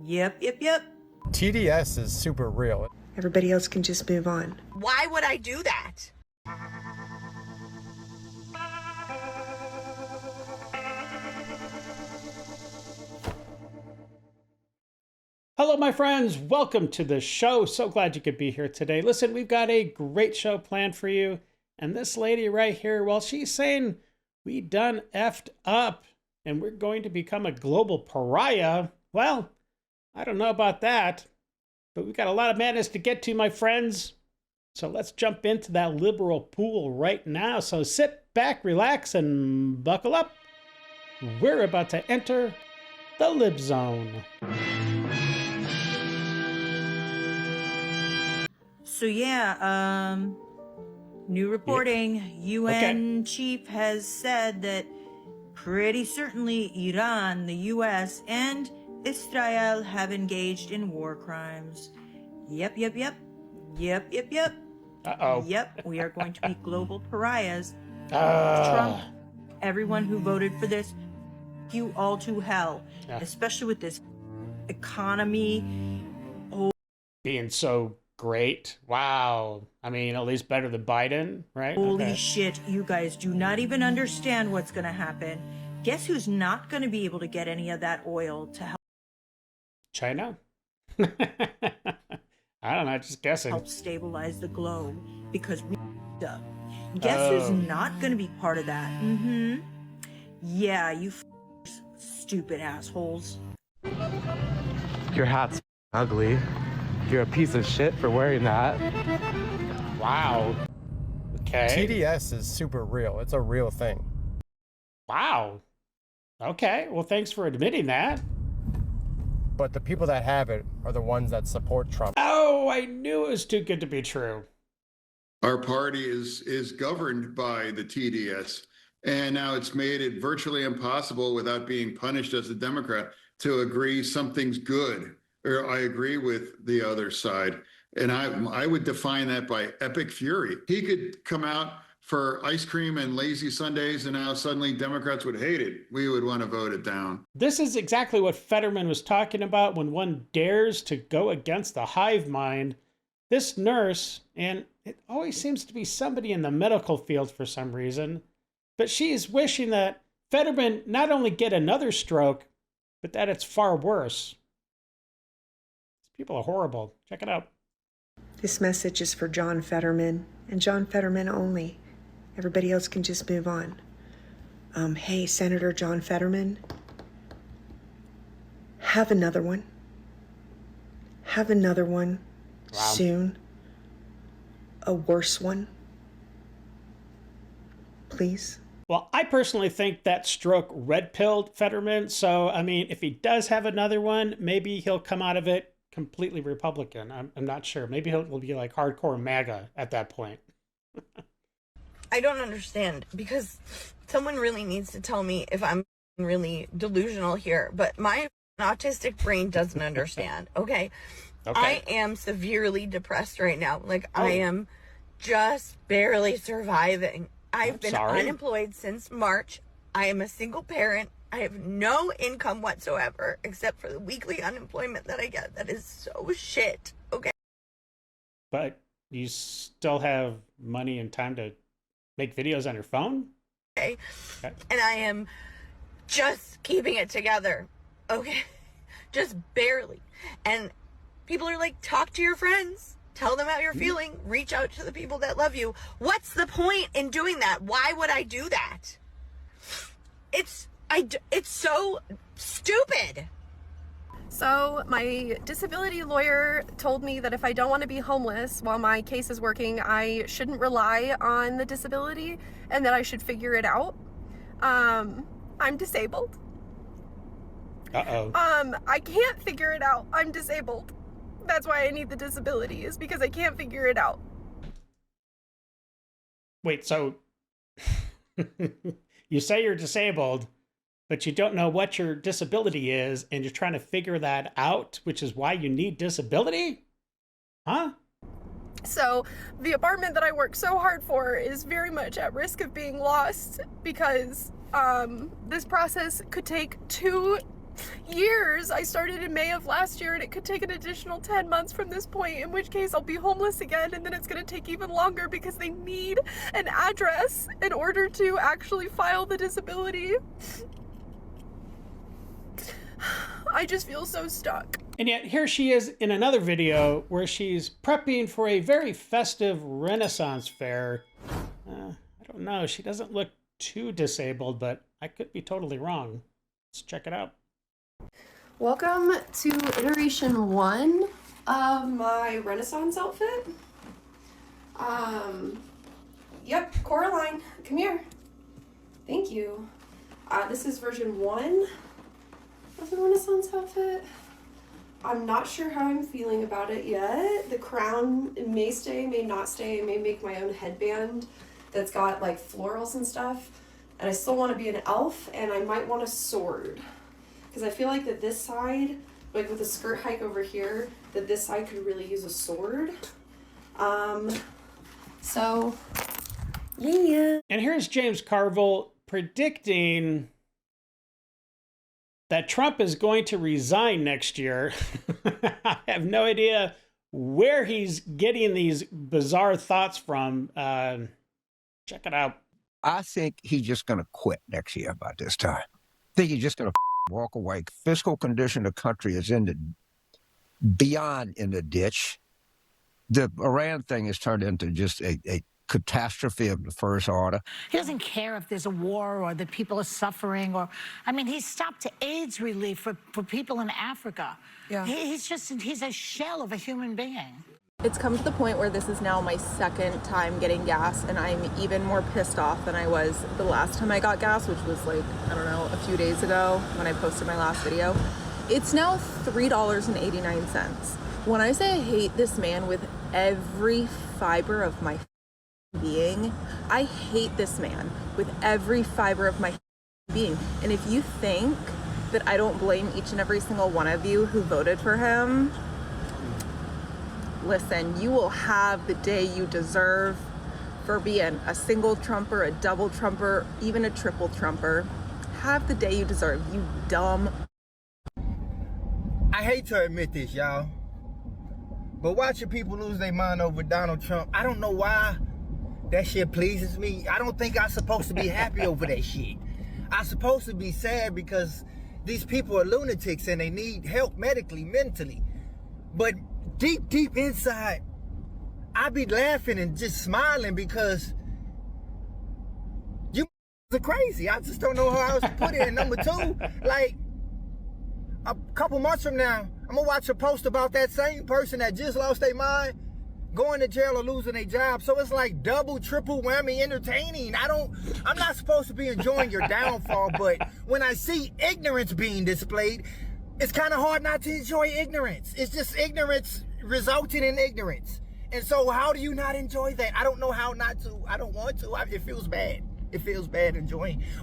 Yep. TDS is super real. Everybody else can just move on. Why would I do that? Hello, my friends. Welcome to the show. So glad you could be here today. Listen, we've got a great show planned for you. And this lady right here, well, she's saying we done effed up and we're going to become a global pariah. Well, I don't know about that, but we've got a lot of madness to get to, my friends. So let's jump into that liberal pool right now. So sit back, relax, and buckle up. We're about to enter the Lib Zone. So yeah, new reporting. UN chief has said that pretty certainly Iran, the US, and Israel have engaged in war crimes. Yep. Uh-oh. Yep, we are going to be global pariahs. Trump, everyone who voted for this, you all to hell. Yeah. Especially with this economy. Being so great. Wow. I mean, at least better than Biden, right? Holy shit, you guys do not even understand what's going to happen. Guess who's not going to be able to get any of that oil to help? China? I don't know, just guessing. Help stabilize the globe because we up. Guess who's not going to be part of that? Yeah, you stupid assholes. Your hat's ugly. You're a piece of shit for wearing that. Wow. Okay. TDS is super real. It's a real thing. Wow. Okay, well, thanks for admitting that. But the people that have it are the ones that support Trump. Oh, I knew it was too good to be true. Our party is governed by the TDS, and now it's made it virtually impossible without being punished as a Democrat to agree something's good, or I agree with the other side. And I would define that by epic fury. He could come out for ice cream and lazy Sundays, and now suddenly Democrats would hate it. We would want to vote it down. This is exactly what Fetterman was talking about when one dares to go against the hive mind. This nurse, and it always seems to be somebody in the medical field for some reason, but she is wishing that Fetterman not only get another stroke, but that it's far worse. These people are horrible. Check it out. This message is for John Fetterman, and John Fetterman only. Everybody else can just move on. Hey, Senator John Fetterman, have another one. Have another one soon. A worse one. Please. Well, I personally think that stroke red-pilled Fetterman. So, I mean, if he does have another one, maybe he'll come out of it completely Republican. I'm not sure. Maybe he'll be like hardcore MAGA at that point. I don't understand, because someone really needs to tell me if I'm really delusional here, but my autistic brain doesn't understand. Okay. I am severely depressed right now. Like, I am just barely surviving. I've been unemployed since March. I am a single parent. I have no income whatsoever except for the weekly unemployment that I get. That is so shit. Okay. But you still have money and time to make videos on your phone? Okay. And I am just keeping it together. Okay. Just barely. And people are like, talk to your friends. Tell them how you're feeling. Reach out to the people that love you. What's the point in doing that? Why would I do that? It's so stupid. So my disability lawyer told me that if I don't want to be homeless while my case is working, I shouldn't rely on the disability and that I should figure it out. I'm disabled. I can't figure it out. I'm disabled. That's why I need the disability, is because I can't figure it out. Wait, so you say you're disabled, but you don't know what your disability is, and you're trying to figure that out, which is why you need disability? Huh? So the apartment that I work so hard for is very much at risk of being lost because this process could take 2 years. I started in May of last year, and it could take an additional 10 months from this point, in which case I'll be homeless again, and then it's going to take even longer because they need an address in order to actually file the disability. I just feel so stuck. And yet here she is in another video where she's prepping for a very festive Renaissance fair. I don't know, she doesn't look too disabled, but I could be totally wrong. Let's check it out. Welcome to iteration 1 of my Renaissance outfit. Yep, Coraline, come here. Thank you. This is version 1 of the Renaissance outfit. I'm not sure how I'm feeling about it yet. The crown may stay, may not stay. I may make my own headband that's got like florals and stuff. And I still want to be an elf, and I might want a sword. Because I feel like that this side, like with a skirt hike over here, that this side could really use a sword. So, yeah. And here's James Carville predicting that Trump is going to resign next year. I have no idea where he's getting these bizarre thoughts from. Check it out. I think he's just going to quit next year about this time. I think he's just going to walk away. Fiscal condition of the country is beyond in the ditch. The Iran thing has turned into just a catastrophe of the first order. He doesn't care if there's a war or that people are suffering, or, I mean, he stopped AIDS relief for people in Africa. Yeah. He's a shell of a human being. It's come to the point where this is now my second time getting gas, and I'm even more pissed off than I was the last time I got gas, which was like, I don't know, a few days ago when I posted my last video. It's now $3.89. When I say I hate this man with every fiber of my being, I hate this man with every fiber of my being. And if you think that I don't blame each and every single one of you who voted for him, listen, you will have the day you deserve for being a single Trumper, a double Trumper, even a triple Trumper. Have the day you deserve, you dumb. I hate to admit this, y'all, but watching people lose their mind over Donald Trump, I don't know why that shit pleases me. I don't think I'm supposed to be happy over that shit. I'm supposed to be sad because these people are lunatics and they need help medically, mentally. But deep inside, I be laughing and just smiling because you are crazy. I just don't know how else to put it. And number two, like a couple months from now, I'm gonna watch a post about that same person that just lost their mind going to jail or losing their job. So it's like double, triple whammy entertaining. I'm not supposed to be enjoying your downfall, but when I see ignorance being displayed, it's kind of hard not to enjoy ignorance. It's just ignorance resulting in ignorance. And so how do you not enjoy that? I don't know how not to. I don't want to. It feels bad. It feels bad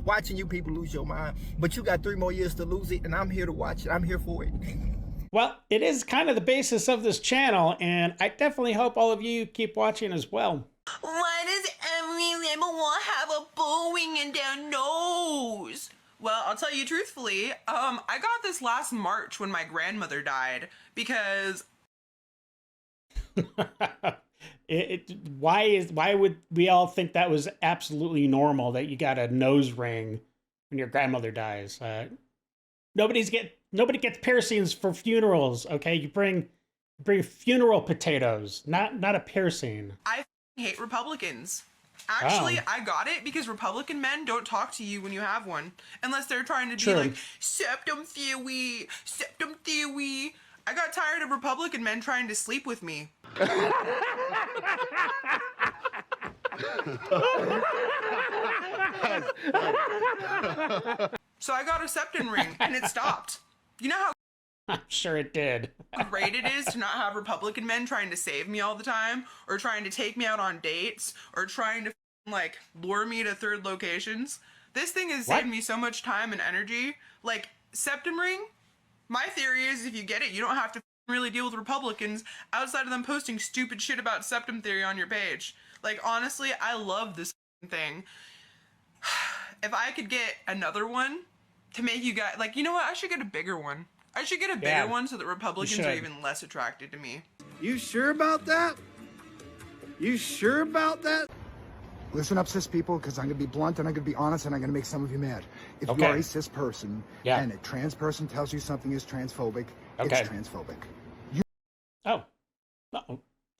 watching you people lose your mind. But you got 3 more years to lose it, and I'm here to watch it. I'm here for it. Well, it is kind of the basis of this channel, and I definitely hope all of you keep watching as well. Why does every liberal have a bowing in their nose? Well, I'll tell you truthfully, I got this last March when my grandmother died because... Why would we all think that was absolutely normal, that you got a nose ring when your grandmother dies? Nobody gets piercings for funerals, okay? You bring funeral potatoes, not a piercing. I hate Republicans. Actually, I got it because Republican men don't talk to you when you have one. Unless they're trying to be like, septum theory, septum theory. I got tired of Republican men trying to sleep with me. So I got a septum ring and it stopped. You know how I'm sure it did. great it is to not have Republican men trying to save me all the time, or trying to take me out on dates, or trying to like lure me to third locations. This thing has saved me so much time and energy. Like, septum ring, my theory is if you get it, you don't have to really deal with Republicans outside of them posting stupid shit about septum theory on your page. Like, honestly, I love this thing. If I could get another one, to make you guys, like, you know what? I should get a bigger one. I should get a bigger one so that Republicans are even less attracted to me. You sure about that? You sure about that? Listen up, cis people, because I'm going to be blunt and I'm going to be honest and I'm going to make some of you mad. If you are a cis person and a trans person tells you something is transphobic, it's transphobic. Oh,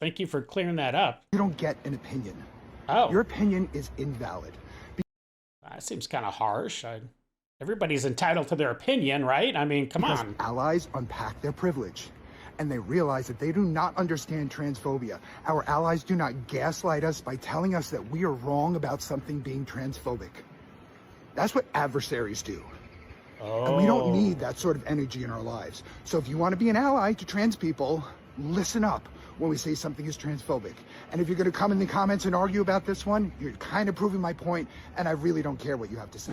thank you for clearing that up. You don't get an opinion. Oh. Your opinion is invalid. That seems kind of harsh. Everybody's entitled to their opinion, right? I mean, come on. Allies unpack their privilege, and they realize that they do not understand transphobia. Our allies do not gaslight us by telling us that we are wrong about something being transphobic. That's what adversaries do. And we don't need that sort of energy in our lives. So if you want to be an ally to trans people, listen up when we say something is transphobic. And if you're going to come in the comments and argue about this one, you're kind of proving my point, and I really don't care what you have to say.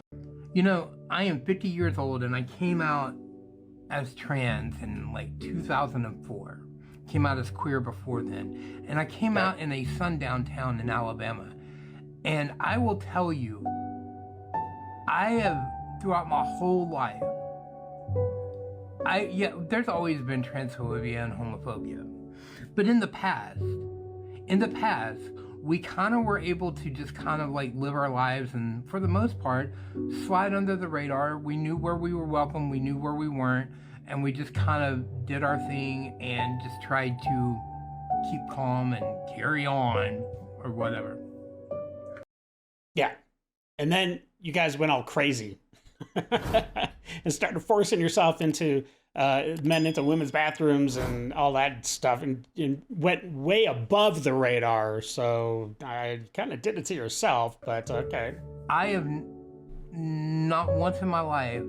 You know, I am 50 years old, and I came out as trans in like 2004. Came out as queer before then. And I came out in a sundown town in Alabama. And I will tell you, I have, throughout my whole life, there's always been transphobia and homophobia. But in the past, we kind of were able to just kind of like live our lives and for the most part, slide under the radar. We knew where we were welcome, we knew where we weren't, and we just kind of did our thing and just tried to keep calm and carry on or whatever. Yeah. And then you guys went all crazy and started forcing yourself into men into women's bathrooms and all that stuff, and went way above the radar. So I kind of did it to yourself, but okay. I have not once in my life,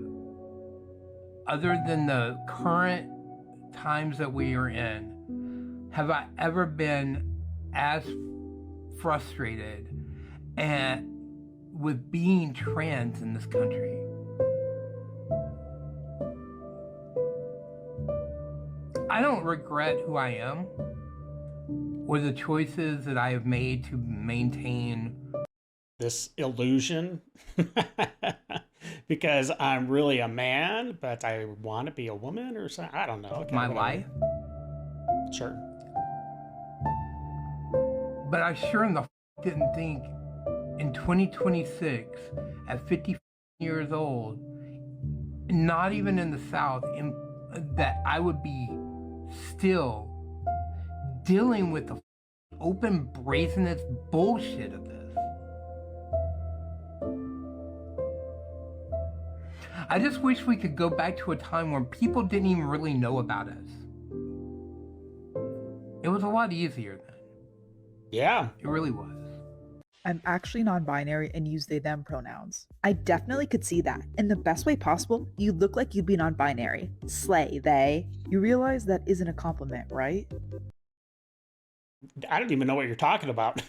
other than the current times that we are in, have I ever been as frustrated and with being trans in this country. I don't regret who I am or the choices that I have made to maintain this illusion because I'm really a man, but I want to be a woman or something. I don't know. Okay, my life. Sure. But I sure in the didn't think in 2026 at 50 years old, not even in the South, that I would be still dealing with the open brazenness bullshit of this. I just wish we could go back to a time where people didn't even really know about us. It was a lot easier then. Yeah. It really was. I'm actually non-binary and use they them pronouns. I definitely could see that. In the best way possible, you look like you'd be non-binary. Slay, they. You realize that isn't a compliment, right? I don't even know what you're talking about.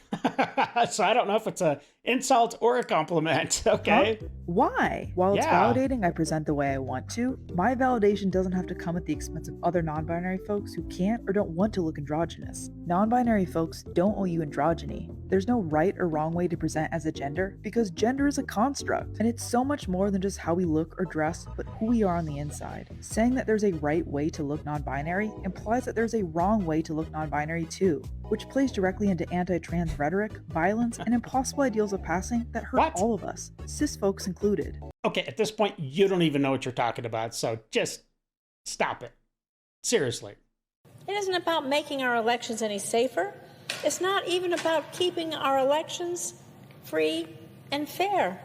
So I don't know if it's an insult or a compliment. Okay. Huh? Why? While it's validating I present the way I want to, my validation doesn't have to come at the expense of other non-binary folks who can't or don't want to look androgynous. Non-binary folks don't owe you androgyny. There's no right or wrong way to present as a gender because gender is a construct, and it's so much more than just how we look or dress, but who we are on the inside. Saying that there's a right way to look non-binary implies that there's a wrong way to look non-binary too, which plays directly into anti-trans rhetoric, violence, and impossible ideals of passing that hurt all of us, cis folks included. Okay, at this point, you don't even know what you're talking about, so just stop it. Seriously. It isn't about making our elections any safer. It's not even about keeping our elections free and fair.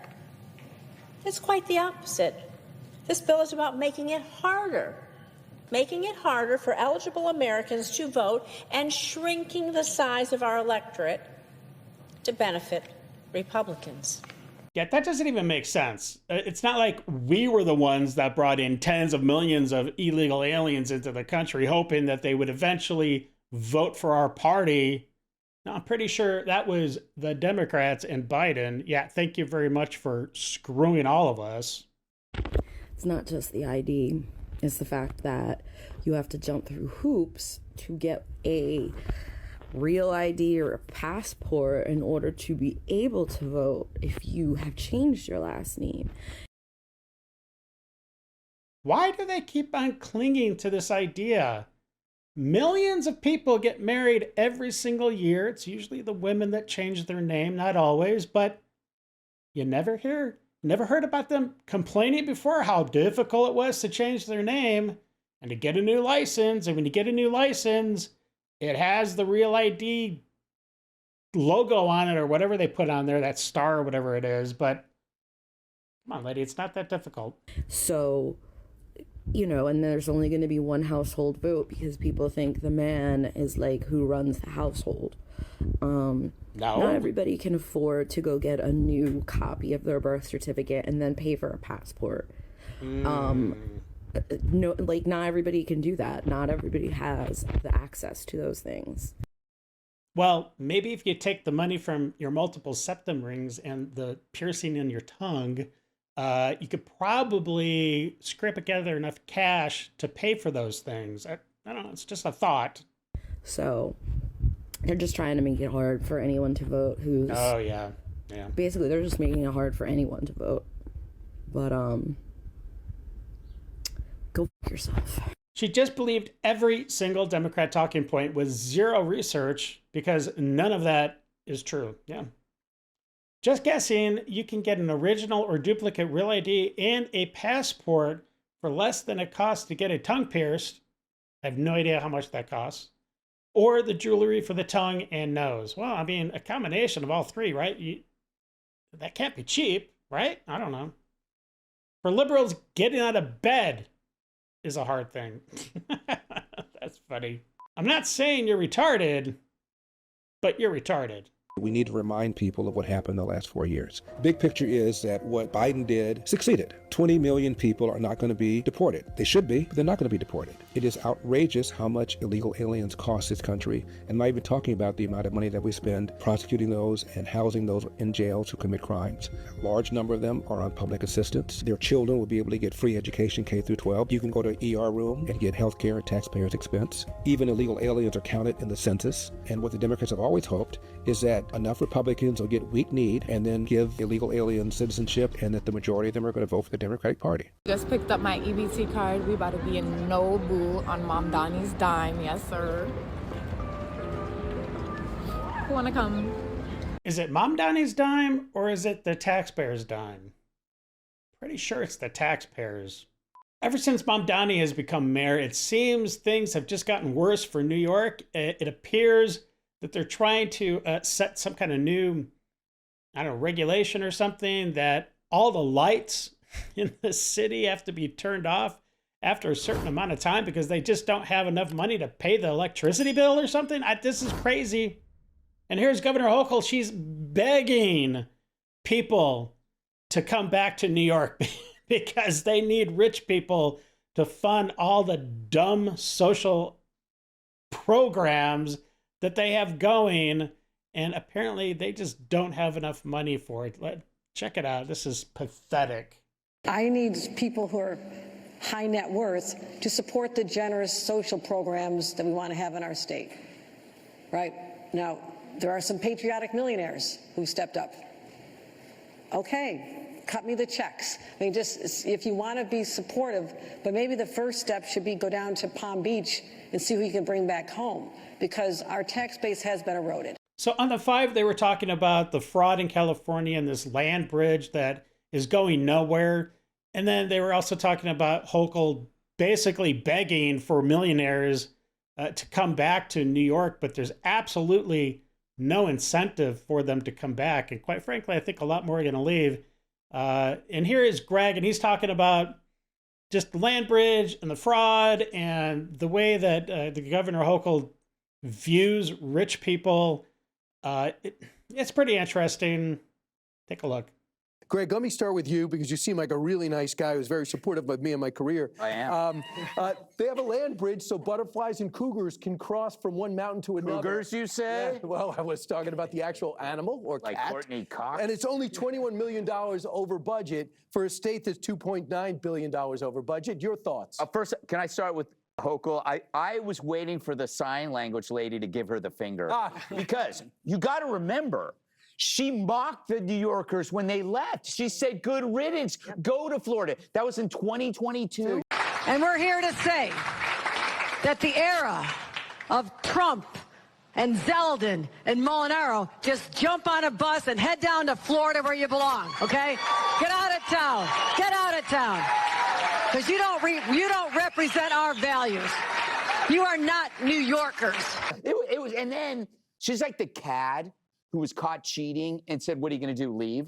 It's quite the opposite. This bill is about making it harder for eligible Americans to vote and shrinking the size of our electorate to benefit Republicans. Yeah, that doesn't even make sense. It's not like we were the ones that brought in tens of millions of illegal aliens into the country, hoping that they would eventually vote for our party. No, I'm pretty sure that was the Democrats and Biden. Yeah, thank you very much for screwing all of us. It's not just the ID. It's the fact that you have to jump through hoops to get a real ID or a passport in order to be able to vote if you have changed your last name. Why do they keep on clinging to this idea? Millions of people get married every single year. It's usually the women that change their name, not always, but you never heard about them complaining before how difficult it was to change their name and to get a new license. And when you get a new license, it has the Real ID logo on it or whatever they put on there, that star or whatever it is. But come on, lady, it's not that difficult. So, you know, and there's only going to be one household vote because people think the man is like who runs the household. No. Not everybody can afford to go get a new copy of their birth certificate and then pay for a passport. No, like not everybody can do that. Not everybody has the access to those things. Well, maybe if you take the money from your multiple septum rings and the piercing in your tongue, you could probably scrape together enough cash to pay for those things. I don't know. It's just a thought. So they're just trying to make it hard for anyone to vote who's... Oh, yeah. Yeah. Basically, they're just making it hard for anyone to vote. But, go f*** yourself. She just believed every single Democrat talking point with zero research because none of that is true. Yeah. Just guessing, you can get an original or duplicate Real ID and a passport for less than it costs to get a tongue pierced. I have no idea how much that costs. Or the jewelry for the tongue and nose. Well, I mean, a combination of all three, right? That can't be cheap, right? I don't know. For liberals, getting out of bed is a hard thing. That's funny. I'm not saying you're retarded, but you're retarded. We need to remind people of what happened the last 4 years. Big picture is that what Biden did succeeded. 20 million people are not going to be deported. They should be, but they're not going to be deported. It is outrageous how much illegal aliens cost this country. And I'm not even talking about the amount of money that we spend prosecuting those and housing those in jails who commit crimes. A large number of them are on public assistance. Their children will be able to get free education K through 12. You can go to an ER room and get health care at taxpayers' expense. Even illegal aliens are counted in the census. And what the Democrats have always hoped is that enough Republicans will get weak-kneed and then give illegal aliens citizenship, and that the majority of them are going to vote for the Democratic Party. Just picked up my EBT card. We about to be in Nobu on Mom Donnie's dime. Yes, sir. Who wanna come? Is it Mom Donnie's dime or is it the taxpayers' dime? Pretty sure it's the taxpayers. Ever since Mom Donnie has become mayor, it seems things have just gotten worse for New York. It appears that they're trying to set some kind of new, I don't know, regulation or something that all the lights in the city have to be turned off after a certain amount of time because they just don't have enough money to pay the electricity bill or something. This is crazy. And here's Governor Hochul. She's begging people to come back to New York because they need rich people to fund all the dumb social programs that they have going, and apparently they just don't have enough money for it. Check it out. This is pathetic. I need people who are high net worth to support the generous social programs that we want to have in our state. Right? Now, there are some patriotic millionaires who stepped up. Okay, cut me the checks. I mean, just if you want to be supportive, but maybe the first step should be go down to Palm Beach and see who you can bring back home, because our tax base has been eroded. So on the 5, they were talking about the fraud in California and this land bridge that is going nowhere. And then they were also talking about Hochul basically begging for millionaires to come back to New York, but there's absolutely no incentive for them to come back. And quite frankly, I think a lot more are going to leave. And here is Greg, and he's talking about just the land bridge and the fraud and the way that the Governor Hochul views rich people. It's pretty interesting. Take a look. Greg, let me start with you because you seem like a really nice guy who's very supportive of me and my career. I am. They have a land bridge so butterflies and cougars can cross from one mountain to another. Cougars, you say? Yeah, well, I was talking about the actual animal or like cat. Courtney Cox? And it's only $21 million over budget for a state that's $2.9 billion over budget. Your thoughts? First, can I start with Hochul? I was waiting for the sign language lady to give her the finger. Because you got to remember, she mocked the New Yorkers when they left. She said, good riddance, go to Florida. That was in 2022. And we're here to say that the era of Trump and Zeldin and Molinaro, just jump on a bus and head down to Florida where you belong, okay? Get out of town. Get out of town. Because you don't represent our values. You are not New Yorkers. It was, and then she's like the cad who was caught cheating and said, "What are you going to do? Leave?"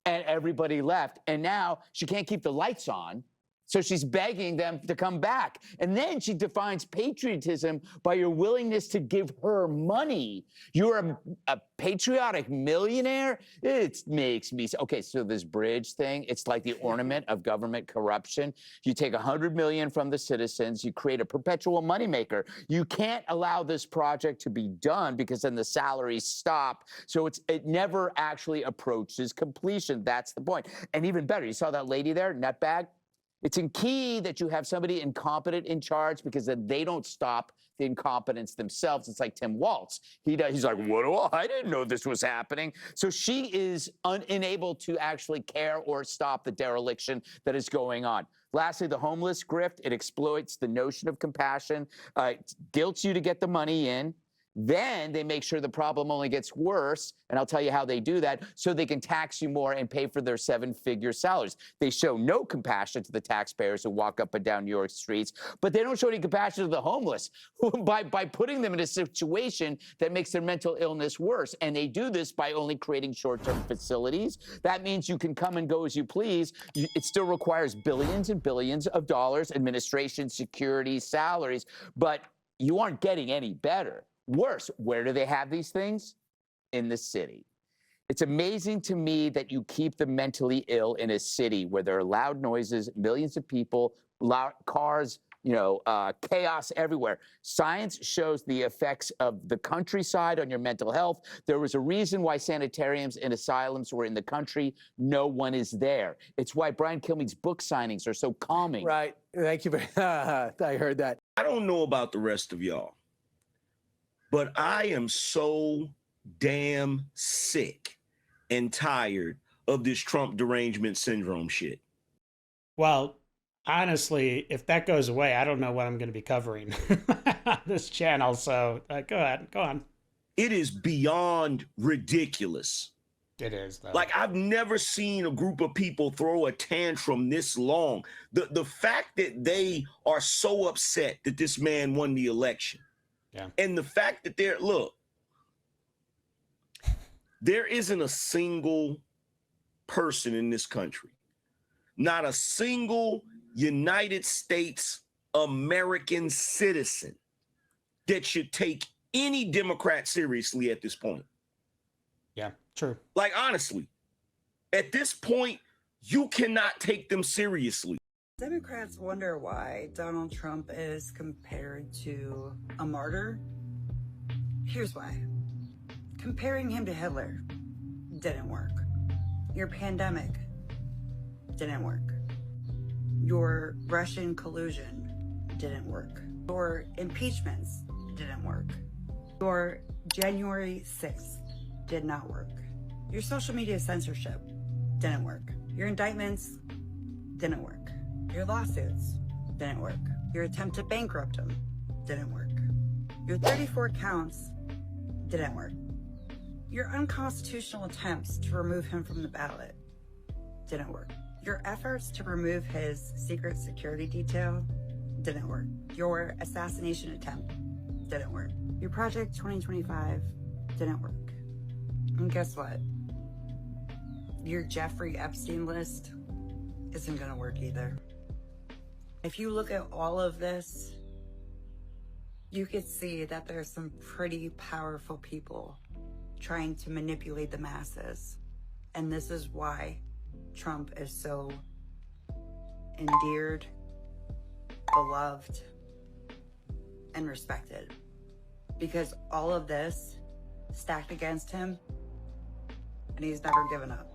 And everybody left. And now she can't keep the lights on. So she's begging them to come back. And then she defines patriotism by your willingness to give her money. You're a patriotic millionaire? It makes me... Okay, so this bridge thing, it's like the ornament of government corruption. You take $100 million from the citizens, you create a perpetual moneymaker. You can't allow this project to be done because then the salaries stop. So it never actually approaches completion. That's the point. And even better, you saw that lady there, nutbag? It's key that you have somebody incompetent in charge because then they don't stop the incompetence themselves. It's like Tim Waltz. He's like, I didn't know this was happening. So she is unable to actually care or stop the dereliction that is going on. Lastly, the homeless grift, it exploits the notion of compassion, guilts you to get the money in. Then they make sure the problem only gets worse, and I'll tell you how they do that, so they can tax you more and pay for their 7-figure salaries. They show no compassion to the taxpayers who walk up and down New York streets, but they don't show any compassion to the homeless by putting them in a situation that makes their mental illness worse. And they do this by only creating short-term facilities. That means you can come and go as you please. It still requires billions and billions of dollars, administration, security, salaries, but you aren't getting any better. Worse, where do they have these things? In the city. It's amazing to me that you keep the mentally ill in a city where there are loud noises, millions of people, loud cars, chaos everywhere. Science shows the effects of the countryside on your mental health. There was a reason why sanitariums and asylums were in the country. No one is there. It's why Brian Kilmeade's book signings are so calming. Right. Thank you. I heard that. I don't know about the rest of y'all, but I am so damn sick and tired of this Trump derangement syndrome shit. Well, honestly, if that goes away, I don't know what I'm going to be covering on this channel. So go ahead, go on. It is beyond ridiculous. It is, though. Like, I've never seen a group of people throw a tantrum this long. The fact that they are so upset that this man won the election. Yeah. And the fact that there isn't a single person in this country, not a single United States American citizen that should take any Democrat seriously at this point. Yeah, true. Like, honestly, at this point, you cannot take them seriously. Democrats wonder why Donald Trump is compared to a martyr. Here's why. Comparing him to Hitler didn't work. Your pandemic didn't work. Your Russian collusion didn't work. Your impeachments didn't work. Your January 6th did not work. Your social media censorship didn't work. Your indictments didn't work. Your lawsuits didn't work. Your attempt to bankrupt him didn't work. Your 34 counts didn't work. Your unconstitutional attempts to remove him from the ballot didn't work. Your efforts to remove his secret security detail didn't work. Your assassination attempt didn't work. Your Project 2025 didn't work. And guess what? Your Jeffrey Epstein list isn't gonna work either. If you look at all of this, you could see that there's some pretty powerful people trying to manipulate the masses. And this is why Trump is so endeared, beloved, and respected. Because all of this stacked against him, and he's never given up.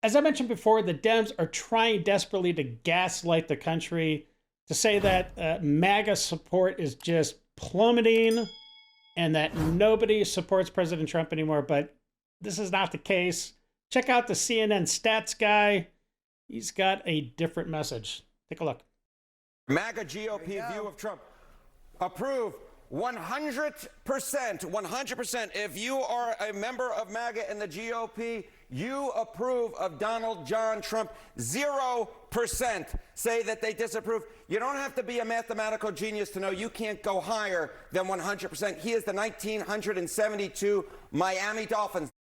As I mentioned before, the Dems are trying desperately to gaslight the country, to say that MAGA support is just plummeting and that nobody supports President Trump anymore, but this is not the case. Check out the CNN stats guy. He's got a different message. Take a look. MAGA GOP view of Trump. Approve 100%, 100%. If you are a member of MAGA and the GOP, you approve of Donald John Trump. 0% say that they disapprove. You don't have to be a mathematical genius to know you can't go higher than 100%. He is the 1972 Miami Dolphins.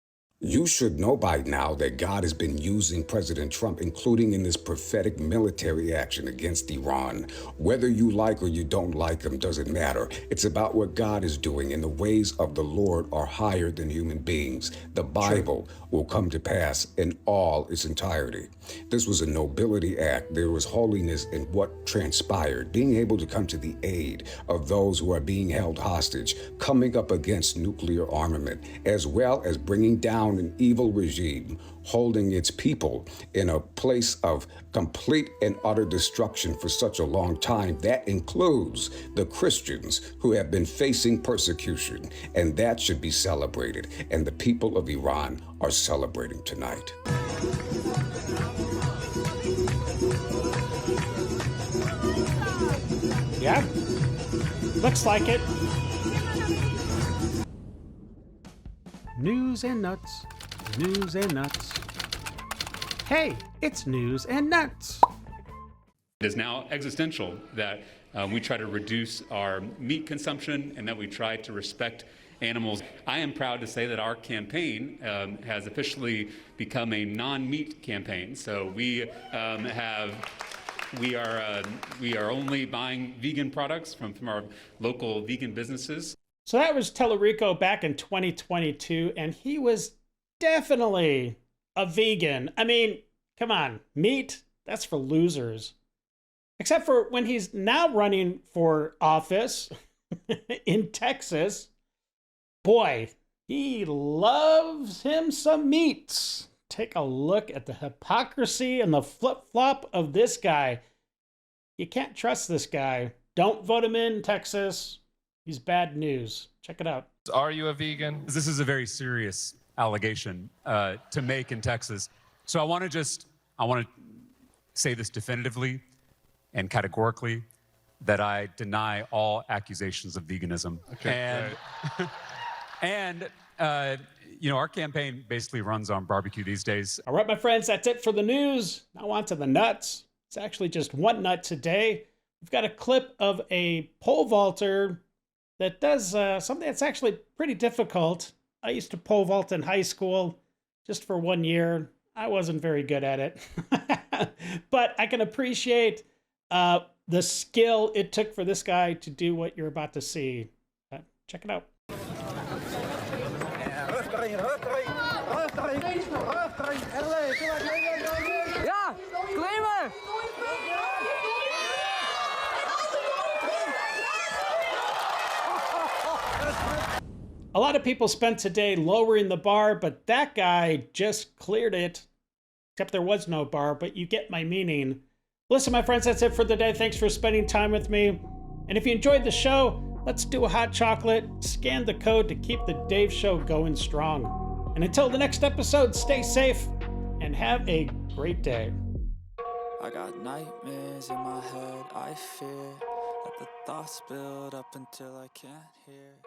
You should know by now that God has been using President Trump, including in this prophetic military action against Iran. Whether you like or you don't like him doesn't matter. It's about what God is doing, and the ways of the Lord are higher than human beings. The Bible will come to pass in all its entirety. This was a nobility act. There was holiness in what transpired, being able to come to the aid of those who are being held hostage, coming up against nuclear armament, as well as bringing down an evil regime, holding its people in a place of complete and utter destruction for such a long time. That includes the Christians who have been facing persecution, and that should be celebrated. And the people of Iran are celebrating tonight. Yeah, looks like it. News and nuts, news and nuts. Hey, it's news and nuts. It is now existential that we try to reduce our meat consumption and that we try to respect animals. I am proud to say that our campaign has officially become a non-meat campaign. So we are only buying vegan products from our local vegan businesses. So that was Tellerico back in 2022, and he was definitely a vegan. I mean, come on, meat, that's for losers. Except for when he's now running for office in Texas. Boy, he loves him some meats. Take a look at the hypocrisy and the flip-flop of this guy. You can't trust this guy. Don't vote him in, Texas. He's bad news. Check it out. Are you a vegan? This is a very serious allegation to make in Texas. So I want to say this definitively and categorically that I deny all accusations of veganism. Okay, and our campaign basically runs on barbecue these days. All right, my friends, that's it for the news. Now on to the nuts. It's actually just one nut today. We've got a clip of a pole vaulter that does something that's actually pretty difficult. I used to pole vault in high school just for 1 year. I wasn't very good at it. But I can appreciate the skill it took for this guy to do what you're about to see. Check it out. Ja, klimmen! A lot of people spent today lowering the bar, but that guy just cleared it. Except there was no bar, but you get my meaning. Listen, my friends, that's it for the day. Thanks for spending time with me. And if you enjoyed the show, let's do a hot chocolate. Scan the code to keep the Dave Show going strong. And until the next episode, stay safe and have a great day. I got nightmares in my head, I fear that the thoughts build up until I can't hear.